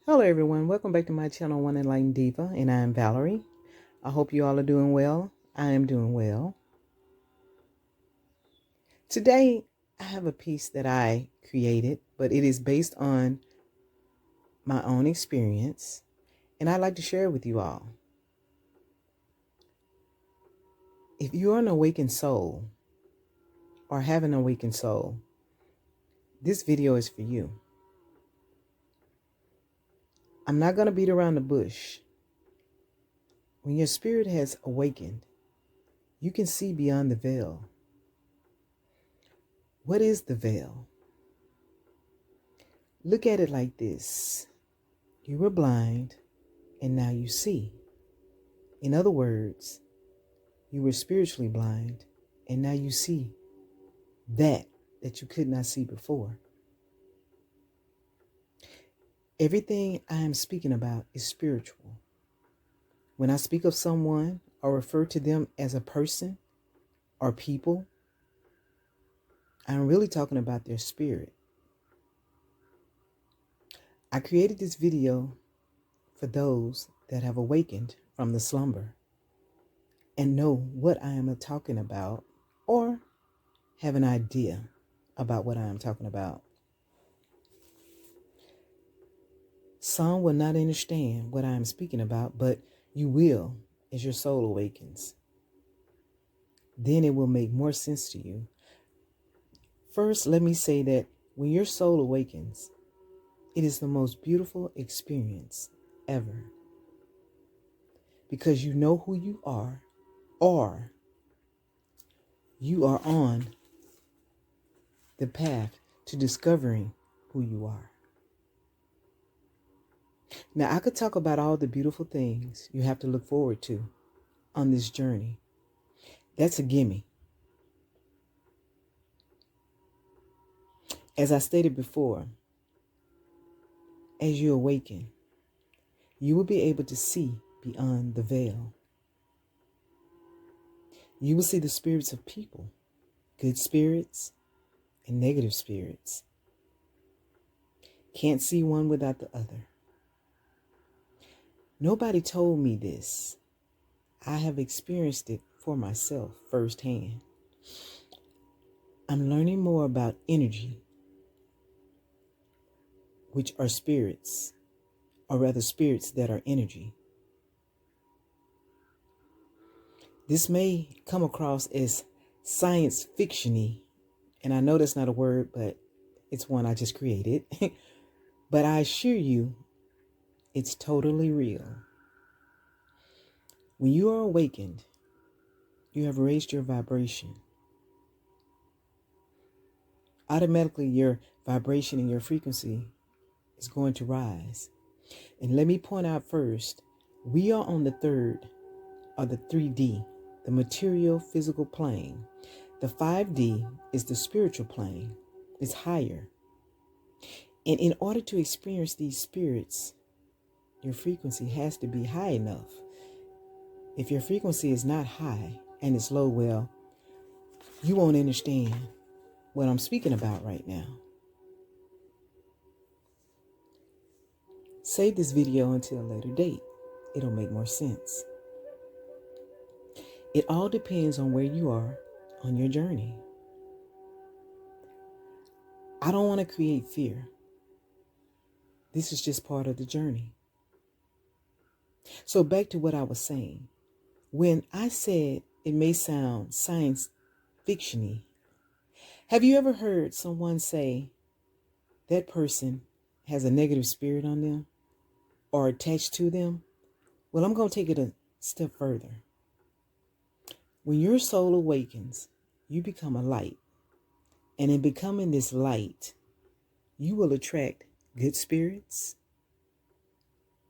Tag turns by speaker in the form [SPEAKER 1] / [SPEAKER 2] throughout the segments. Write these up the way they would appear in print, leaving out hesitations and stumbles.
[SPEAKER 1] Hello everyone, welcome back to my channel One Enlightened Diva, and I am Valerie. I hope you all are doing well. I am doing well. Today I have a piece that I created, but it is based on my own experience, and I'd like to share it with you all. If you're an awakened soul or have an awakened soul, this video is for you. I'm not going to beat around the bush. When your spirit has awakened, you can see beyond the veil. What is the veil? Look at it like this. You were blind and now you see. In other words, you were spiritually blind and now you see that you could not see before. Everything I am speaking about is spiritual. When I speak of someone or refer to them as a person or people, I'm really talking about their spirit. I created this video for those that have awakened from the slumber and know what I am talking about or have an idea about what I am talking about. Some will not understand what I am speaking about, but you will as your soul awakens. Then it will make more sense to you. First, let me say that when your soul awakens, it is the most beautiful experience ever. Because you know who you are, or you are on the path to discovering who you are. Now, I could talk about all the beautiful things you have to look forward to on this journey. That's a gimme. As I stated before, as you awaken, you will be able to see beyond the veil. You will see the spirits of people, good spirits and negative spirits. Can't see one without the other. Nobody told me this. I have experienced it for myself firsthand. I'm learning more about energy, which are spirits, or rather spirits that are energy. This may come across as science fiction-y, and I know that's not a word, but it's one I just created. But I assure you, it's totally real. When you are awakened, you have raised your vibration. Automatically, your vibration and your frequency is going to rise. And let me point out first, we are on the third, or the 3D, the material physical plane. The 5D is the spiritual plane. It's higher. And in order to experience these spirits, your frequency has to be high enough. If your frequency is not high and it's low, well, you won't understand what I'm speaking about right now. Save this video until a later date. It'll make more sense. It all depends on where you are on your journey. I don't want to create fear. This is just part of the journey. So back to what I was saying. When I said it may sound science fiction-y, have you ever heard someone say that person has a negative spirit on them or attached to them? Well, I'm going to take it a step further. When your soul awakens, you become a light. And in becoming this light, you will attract good spirits.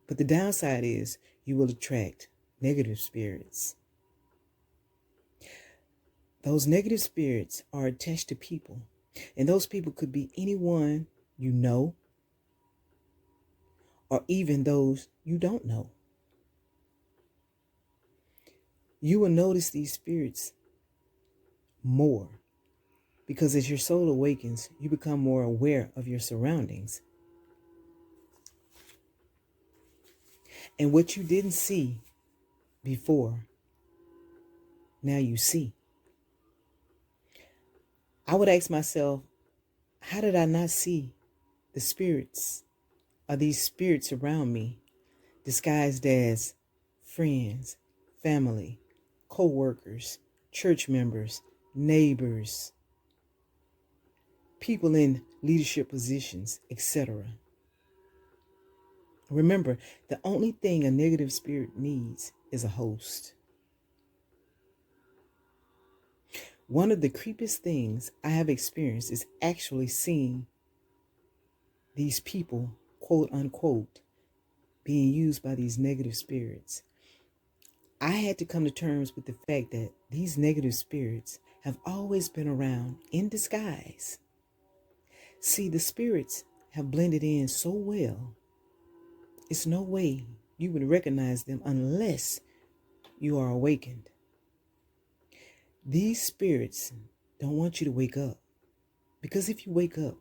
[SPEAKER 1] But the downside is you will attract negative spirits. Those negative spirits are attached to people. And those people could be anyone you know, or even those you don't know. You will notice these spirits more because as your soul awakens, you become more aware of your surroundings. And what you didn't see before, now you see. I would ask myself, how did I not see the spirits, or these spirits around me, disguised as friends, family, co-workers, church members, neighbors, people in leadership positions, etc. Remember, the only thing a negative spirit needs is a host. One of the creepiest things I have experienced is actually seeing these people, quote unquote, being used by these negative spirits. I had to come to terms with the fact that these negative spirits have always been around in disguise. See, the spirits have blended in so well, it's no way you would recognize them unless you are awakened. These spirits don't want you to wake up, because if you wake up,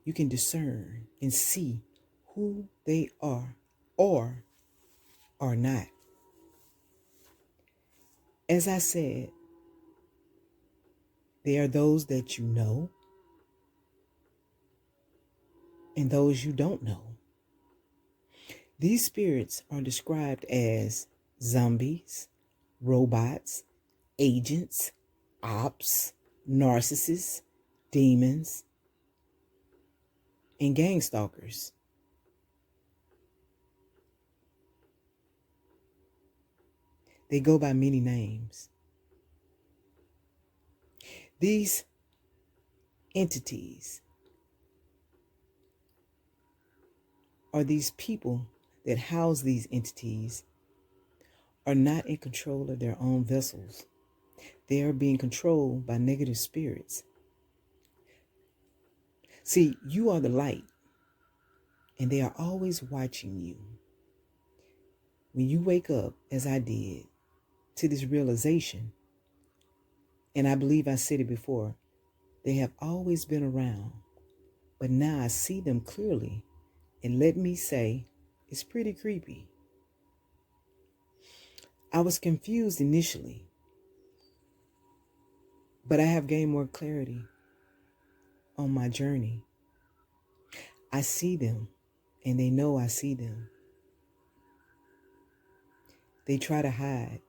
[SPEAKER 1] you can discern and see who they are or are not. As I said, there are those that you know and those you don't know. These spirits are described as zombies, robots, agents, ops, narcissists, demons, and gang stalkers. They go by many names. These entities or these people that house these entities are not in control of their own vessels. They are being controlled by negative spirits. See, you are the light, and they are always watching you. When you wake up, as I did, to this realization, and I believe I said it before, they have always been around, but now I see them clearly, and let me say, it's pretty creepy. I was confused initially, but I have gained more clarity on my journey. I see them, and they know I see them. They try to hide,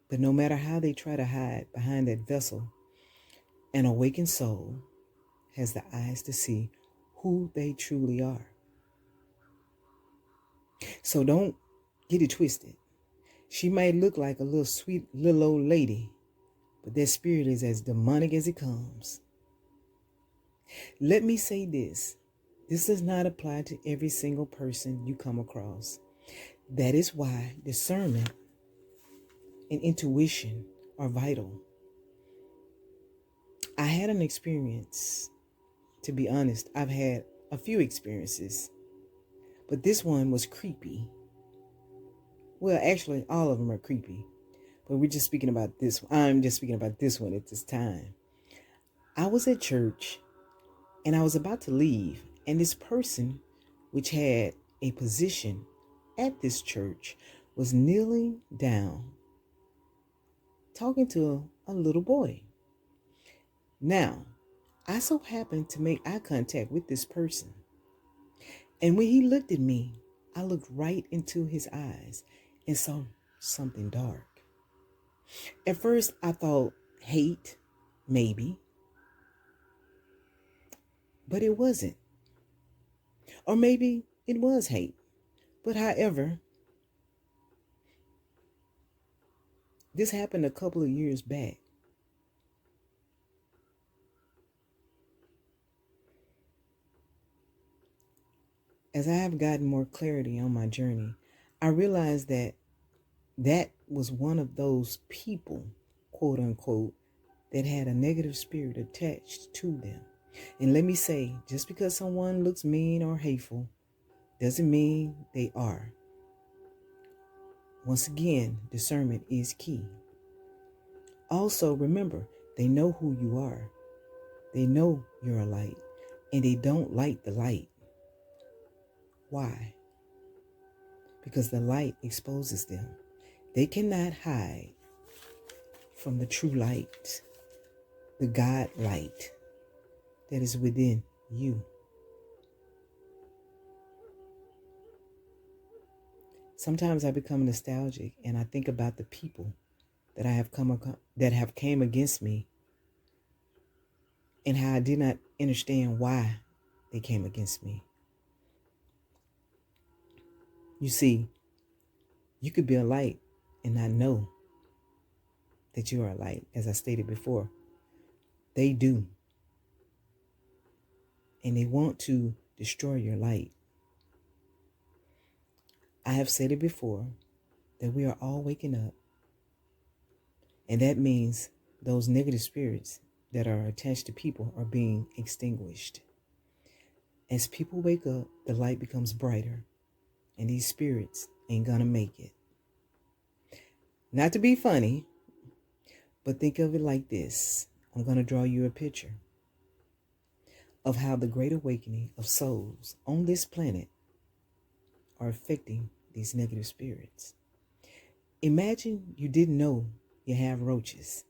[SPEAKER 1] but no matter how they try to hide behind that vessel, an awakened soul has the eyes to see who they truly are. So don't get it twisted. She might look like a little sweet little old lady, but that spirit is as demonic as it comes. Let me say this. This does not apply to every single person you come across. That is why discernment and intuition are vital. I had an experience, to be honest. I've had a few experiences, but this one was creepy. Well, actually, all of them are creepy, but we're just speaking about this one. I'm just speaking about this one at this time. I was at church, and I was about to leave, and this person, which had a position at this church, was kneeling down, talking to a little boy. Now, I so happened to make eye contact with this person, and when he looked at me, I looked right into his eyes and saw something dark. At first, I thought hate, maybe, but it wasn't. Or maybe it was hate. But however, this happened a couple of years back. As I have gotten more clarity on my journey, I realized that that was one of those people, quote unquote, that had a negative spirit attached to them. And let me say, just because someone looks mean or hateful doesn't mean they are. Once again, discernment is key. Also, remember, they know who you are. They know you're a light, and they don't like the light. Why? because the light exposes them. They cannot hide from the true light, the God light that is within you. Sometimes I become nostalgic and I think about the people that have came against me and how I did not understand why they came against me. You see, you could be a light and not know that you are a light, as I stated before. They do. And they want to destroy your light. I have said it before that we are all waking up. And that means those negative spirits that are attached to people are being extinguished. As people wake up, the light becomes brighter. And these spirits ain't gonna make it. Not to be funny, but think of it like this. I'm gonna draw you a picture of how the great awakening of souls on this planet are affecting these negative spirits. Imagine you didn't know you have roaches,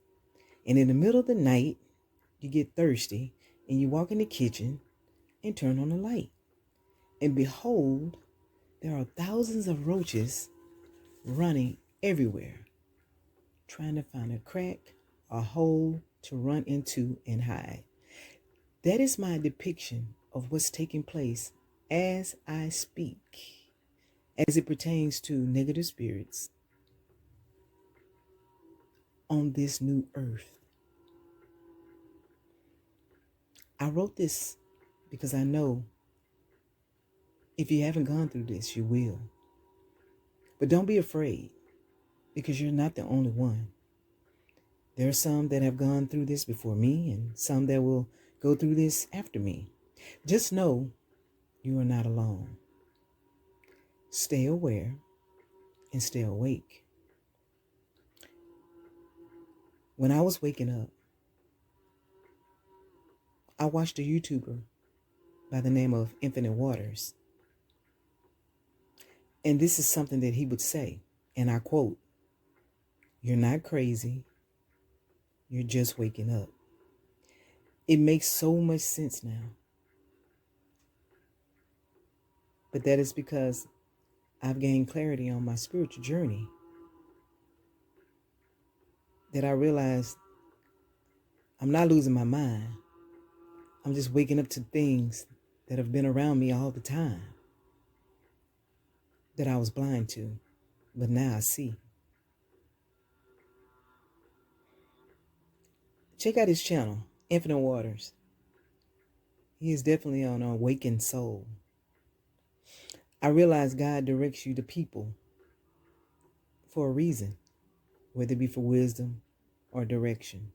[SPEAKER 1] and in the middle of the night, you get thirsty, and you walk in the kitchen and turn on the light. And behold, there are thousands of roaches running everywhere, trying to find a crack, a hole to run into and hide. That is my depiction of what's taking place as I speak, as it pertains to negative spirits on this new earth. I wrote this because I know if you haven't gone through this, you will. But don't be afraid, because you're not the only one. There are some that have gone through this before me and some that will go through this after me. Just know you are not alone. Stay aware and stay awake. When I was waking up, I watched a YouTuber by the name of Infinite Waters. And this is something that he would say, and I quote, "You're not crazy, you're just waking up." It makes so much sense now. But that is because I've gained clarity on my spiritual journey, that I realized I'm not losing my mind. I'm just waking up to things that have been around me all the time that I was blind to, but now I see. Check out his channel, Infinite Waters. He is definitely on an awakened soul. I realize God directs you to people for a reason, whether it be for wisdom or direction.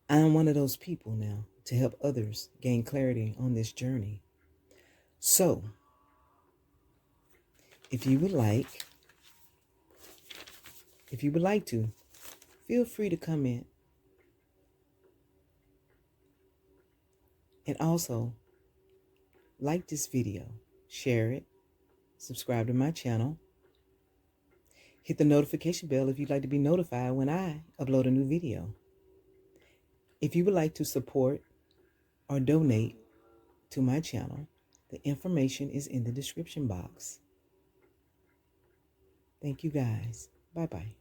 [SPEAKER 1] I am one of those people now to help others gain clarity on this journey. So, if you would like to, feel free to comment. And also, like this video, share it, subscribe to my channel, hit the notification bell if you'd like to be notified when I upload a new video. If you would like to support or donate to my channel, the information is in the description box. Thank you guys. Bye-bye.